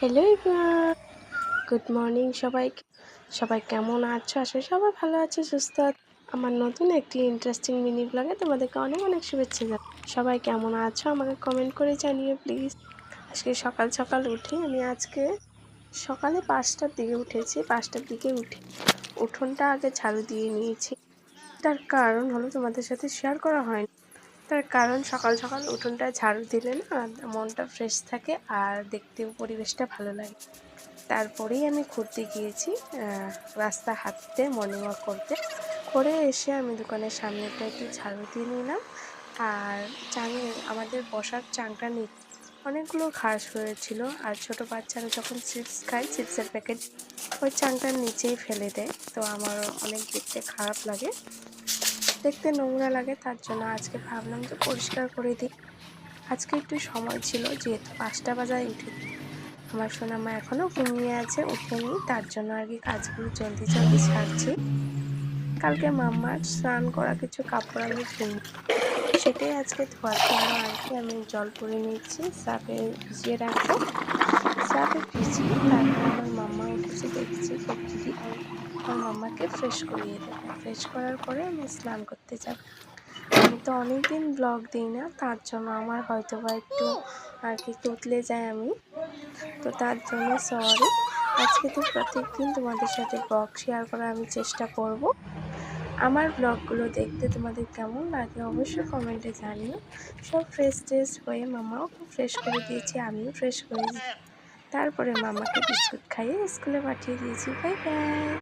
Hello everyone, good morning সবাইকে। সবাই কেমন আছো? আসলে সবাই ভালো আছে, সুস্থ আছে। আমার নতুন একটি ইন্টারেস্টিং মিনি ব্লগে তোমাদেরকে অনেক অনেক শুভেচ্ছা জানাই। সবাই কেমন আছো আমাকে কমেন্ট করে জানিও প্লিজ। আজকে সকাল সকাল উঠে আমি সকালে 5টার দিকে উঠেছি। 5টার দিকে উঠে উঠোনটা আগে ঝাড়ু দিয়ে নিয়েছি। তার কারণ হলো তোমাদের সাথে শেয়ার করা হয়নি। তার কারণ সকাল সকাল উঠোনটা ঝাড়ু দিলে না মনটা ফ্রেশ থাকে আর দেখতেও পরিবেশটা ভালো লাগে। তারপরেই আমি ঘুরতে গিয়েছি, রাস্তা হাঁটতে, মর্নিং ওয়াক করে এসে আমি দোকানের সামনেটা একটু ঝাড়ু দিয়ে নিলাম। আর আমাদের বসার চাংটা নিচে অনেকগুলো ঘাস হয়েছিল, আর ছোট বাচ্চারা যখন চিপস খায়, চিপসের প্যাকেট ওই চাংটার নিচেই ফেলে দেয়। তো আমার অনেক দেখতে খারাপ লাগে, দেখতে নোংরা লাগে। তার জন্য আজকে ভাবলাম যে পরিষ্কার করে দিই। আজকে একটু সময় ছিল, যেহেতু 5টা বাজায় উঠে আমার সোনামা এখনও ঘুমিয়ে আছে, উঠেনি। তার জন্য আর কি কাজগুলো জলদি জলদি ছাড়ছি। কালকে মাম্মার স্নান করা কিছু কাপড় আমি ধুই, সেটাই আজকে ধোয়ার জন্য আর কি আমি জল করে নিচ্ছি। সার্ফে ভিজিয়ে রাখবো, সার্ফে ভিজিয়ে তারপর আমার মাম্মা উঠেছে, দেখছি দিদি আমার মাম্মাকে ফ্রেশ করিয়ে দেবে। ফ্রেশ করার পরে আমি স্নান করতে যাব। আমি তো অনেকদিন ব্লগ দিই না, তার জন্য আমার হয়তো বা একটু আর কি তুতলে যায় আমি, তো তার জন্য সরি। আজকে তো প্রত্যেক দিন তোমাদের সাথে ব্লগ শেয়ার করার আমি চেষ্টা করব। আমার ব্লগগুলো দেখতে তোমাদের কেমন লাগে অবশ্যই কমেন্টে জানিও। সব ফ্রেশ ট্রেশ হয়ে মামাও খুব ফ্রেশ করে দিয়েছি, আমিও ফ্রেশ করে তারপরে মামাকে বিস্কুট খাইয়ে স্কুলে পাঠিয়ে দিয়েছি। Bye bye.